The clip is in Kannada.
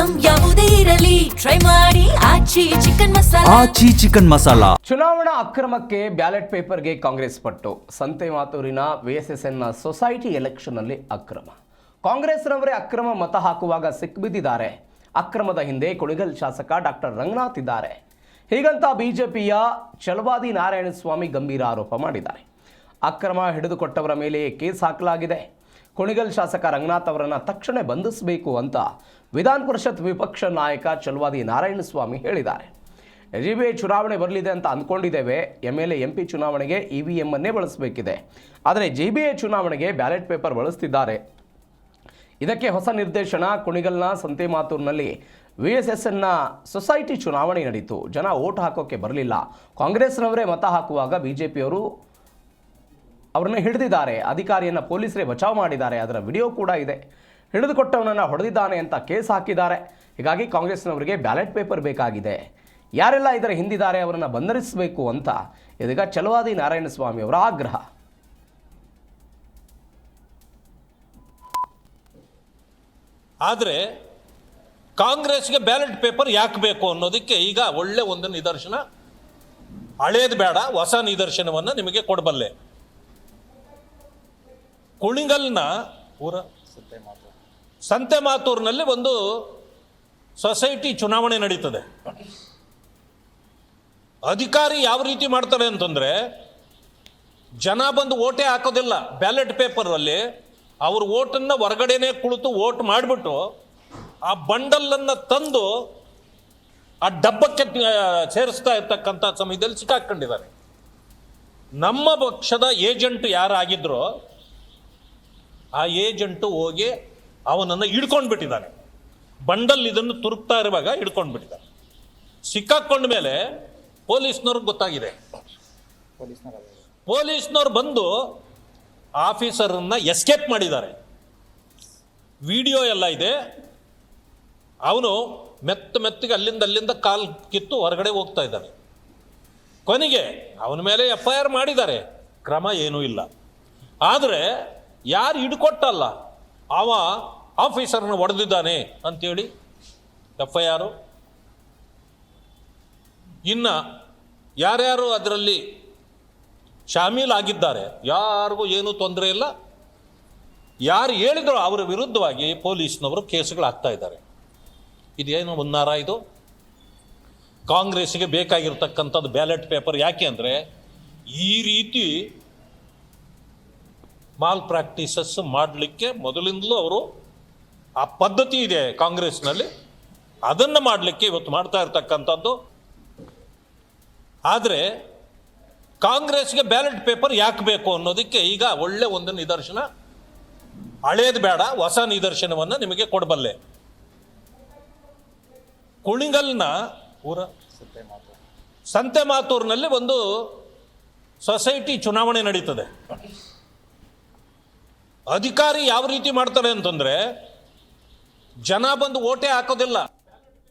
ಐಟಂ ಯಾವುದೇ ಇರಲಿ ಟ್ರೈ ಮಾಡಿ ಆಚಿ ಚಿಕನ್ ಮಸಾಲಾ. ಚುನಾವಣಾ ಅಕ್ರಮಕ್ಕೆ ಬ್ಯಾಲೆಟ್ ಪೇಪರ್ಗೆ ಕಾಂಗ್ರೆಸ್ ಪಟ್ಟು. ಸಂತೆಮಾತೂರಿನ VSSN ಸೊಸೈಟಿ ಎಲೆಕ್ಷನ್ ನಲ್ಲಿ ಅಕ್ರಮ. ಕಾಂಗ್ರೆಸ್ನವರೇ ಅಕ್ರಮ ಮತ ಹಾಕುವಾಗ ಸಿಕ್ಬಿದ್ದಿದ್ದಾರೆ. ಅಕ್ರಮದ ಹಿಂದೆ ಕುಣಿಗಲ್ ಶಾಸಕ ಡಾಕ್ಟರ್ ರಂಗನಾಥ್ ಇದ್ದಾರೆ. ಹೀಗಂತ ಬಿಜೆಪಿಯ ಚಲವಾದಿ ನಾರಾಯಣಸ್ವಾಮಿ ಗಂಭೀರ ಆರೋಪ ಮಾಡಿದ್ದಾರೆ. ಅಕ್ರಮ ಹಿಡಿದುಕೊಟ್ಟವರ ಮೇಲೆ ಕೇಸ್ ಹಾಕಲಾಗಿದೆ. ಕುಣಿಗಲ್ ಶಾಸಕ ರಂಗನಾಥ್ ಅವರನ್ನು ತಕ್ಷಣ ಬಂಧಿಸಬೇಕು ಅಂತ ವಿಧಾನ ಪರಿಷತ್ ವಿಪಕ್ಷ ನಾಯಕ ಚಲವಾದಿ ನಾರಾಯಣಸ್ವಾಮಿ ಹೇಳಿದ್ದಾರೆ. GBA ಚುನಾವಣೆ ಬರಲಿದೆ ಅಂತ ಅಂದ್ಕೊಂಡಿದ್ದೇವೆ. MLA MP ಚುನಾವಣೆಗೆ EVM ಅನ್ನೇ ಬಳಸಬೇಕಿದೆ. ಆದರೆ GBA ಚುನಾವಣೆಗೆ ಬ್ಯಾಲೆಟ್ ಪೇಪರ್ ಬಳಸ್ತಿದ್ದಾರೆ. ಇದಕ್ಕೆ ಹೊಸ ನಿರ್ದೇಶನ. ಕುಣಿಗಲ್ನ ಸಂತೆಮಾತೂರಿನಲ್ಲಿ VSSN ಸೊಸೈಟಿ ಚುನಾವಣೆ ನಡೀತು. ಜನ ಓಟ್ ಹಾಕೋಕ್ಕೆ ಬರಲಿಲ್ಲ. ಕಾಂಗ್ರೆಸ್ನವರೇ ಮತ ಹಾಕುವಾಗ ಬಿಜೆಪಿಯವರು ಅವರನ್ನು ಹಿಡಿದಿದ್ದಾರೆ. ಅಧಿಕಾರಿಯನ್ನು ಪೊಲೀಸರೇ ಬಚಾವ್ ಮಾಡಿದ್ದಾರೆ. ಅದರ ವಿಡಿಯೋ ಕೂಡ ಇದೆ. ಹಿಡಿದುಕೊಟ್ಟವನನ್ನು ಹೊಡೆದಿದ್ದಾನೆ ಅಂತ ಕೇಸ್ ಹಾಕಿದ್ದಾರೆ. ಹೀಗಾಗಿ ಕಾಂಗ್ರೆಸ್ನವರಿಗೆ ಬ್ಯಾಲೆಟ್ ಪೇಪರ್ ಬೇಕಾಗಿದೆ. ಯಾರೆಲ್ಲ ಇದರ ಹಿಂದಿದ್ದಾರೆ ಅವರನ್ನು ಬಂಧಿಸಬೇಕು ಅಂತ ಇದೀಗ ಚಲವಾದಿ ನಾರಾಯಣಸ್ವಾಮಿ ಅವರ ಆಗ್ರಹ. ಆದರೆ ಕಾಂಗ್ರೆಸ್ಗೆ ಬ್ಯಾಲೆಟ್ ಪೇಪರ್ ಯಾಕೆ ಬೇಕು ಅನ್ನೋದಕ್ಕೆ ಈಗ ಒಳ್ಳೆ ಒಂದು ನಿದರ್ಶನ. ಹಳೇದು ಬೇಡ, ಹೊಸ ನಿದರ್ಶನವನ್ನು ನಿಮಗೆ ಕೊಡಬಲ್ಲೆ. ಕುಣಿಗಲ್ನ ಊರ ಸಂತೆಮಾತೂರಿನಲ್ಲಿ ಒಂದು ಸೊಸೈಟಿ ಚುನಾವಣೆ ನಡೀತದೆ. ಅಧಿಕಾರಿ ಯಾವ ರೀತಿ ಮಾಡ್ತಾರೆ ಅಂತಂದರೆ, ಜನ ಬಂದು ಓಟೇ ಹಾಕೋದಿಲ್ಲ. ಬ್ಯಾಲೆಟ್ ಪೇಪರಲ್ಲಿ ಅವ್ರ ಓಟನ್ನು ಹೊರಗಡೆನೇ ಕುಳಿತು ಓಟ್ ಮಾಡಿಬಿಟ್ಟು ಆ ಬಂಡಲನ್ನು ತಂದು ಆ ಡಬ್ಬಕ್ಕೆ ಸೇರಿಸ್ತಾ ಇರ್ತಕ್ಕಂಥ ಸಮಯದಲ್ಲಿ ಸಿಕ್ಕಾಕೊಂಡಿದ್ದಾರೆ. ನಮ್ಮ ಪಕ್ಷದ ಏಜೆಂಟ್ ಯಾರಾಗಿದ್ರೋ ಆ ಏಜೆಂಟು ಹೋಗಿ ಅವನನ್ನು ಹಿಡ್ಕೊಂಡು ಬಿಟ್ಟಿದ್ದಾನೆ. ಬಂಡಲ್ ಇದನ್ನು ತುರುಕ್ತಾ ಇರುವಾಗ ಹಿಡ್ಕೊಂಡು ಬಿಟ್ಟಿದ್ದಾನೆ. ಸಿಕ್ಕಾಕೊಂಡ ಮೇಲೆ ಪೊಲೀಸ್ನವ್ರಿಗೆ ಗೊತ್ತಾಗಿದೆ. ಪೊಲೀಸ್ನವ್ರು ಬಂದು ಆಫೀಸರನ್ನು ಎಸ್ಕೇಪ್ ಮಾಡಿದ್ದಾರೆ. ವಿಡಿಯೋ ಎಲ್ಲ ಇದೆ. ಅವನು ಮೆತ್ತಗೆ ಅಲ್ಲಿಂದ ಕಾಲು ಕಿತ್ತು ಹೊರಗಡೆ ಹೋಗ್ತಾ ಇದ್ದಾನೆ. ಕೊನೆಗೆ ಅವನ ಮೇಲೆ FIR ಮಾಡಿದ್ದಾರೆ. ಕ್ರಮ ಏನೂ ಇಲ್ಲ. ಆದರೆ ಯಾರು ಹಿಡ್ಕೊಟ್ಟಲ್ಲ ಅವ ಆಫೀಸರ್ನ ಹೊಡೆದಿದ್ದಾನೆ ಅಂತೇಳಿ FIR. ಇನ್ನು ಯಾರ್ಯಾರು ಅದರಲ್ಲಿ ಶಾಮೀಲಾಗಿದ್ದಾರೆ ಯಾರಿಗೂ ಏನೂ ತೊಂದರೆ ಇಲ್ಲ. ಯಾರು ಹೇಳಿದ್ರು ಅವರ ವಿರುದ್ಧವಾಗಿ ಪೊಲೀಸ್ನವರು ಕೇಸುಗಳಾಗ್ತಾ ಇದ್ದಾರೆ. ಇದೇನು ಮುನ್ನಾರ ಇದು? ಕಾಂಗ್ರೆಸ್ಗೆ ಬೇಕಾಗಿರ್ತಕ್ಕಂಥದ್ದು ಬ್ಯಾಲೆಟ್ ಪೇಪರ್. ಯಾಕೆ ಅಂದರೆ ಈ ರೀತಿ ಮಾಲ್ ಪ್ರಾಕ್ಟೀಸಸ್ ಮಾಡಲಿಕ್ಕೆ ಮೊದಲಿಂದಲೂ ಅವರು ಆ ಪದ್ಧತಿ ಇದೆ ಕಾಂಗ್ರೆಸ್ನಲ್ಲಿ. ಅದನ್ನು ಮಾಡಲಿಕ್ಕೆ ಇವತ್ತು ಮಾಡ್ತಾ ಇರ್ತಕ್ಕಂಥದ್ದು. ಆದರೆ ಕಾಂಗ್ರೆಸ್ಗೆ ಬ್ಯಾಲೆಟ್ ಪೇಪರ್ ಯಾಕೆ ಬೇಕು ಅನ್ನೋದಕ್ಕೆ ಈಗ ಒಳ್ಳೆ ಒಂದು ನಿದರ್ಶನ. ಹಳೇದು ಬೇಡ, ಹೊಸ ನಿದರ್ಶನವನ್ನು ನಿಮಗೆ ಕೊಡಬಲ್ಲೆ. ಕುಣಿಗಲ್ನ ಊರ ಸಂತೆಮಾತೂರಿನಲ್ಲಿ ಒಂದು ಸೊಸೈಟಿ ಚುನಾವಣೆ ನಡೀತದೆ. ಅಧಿಕಾರಿ ಯಾವ ರೀತಿ ಮಾಡ್ತಾರೆ ಅಂತಂದರೆ, ಜನ ಬಂದು ಓಟೇ ಹಾಕೋದಿಲ್ಲ.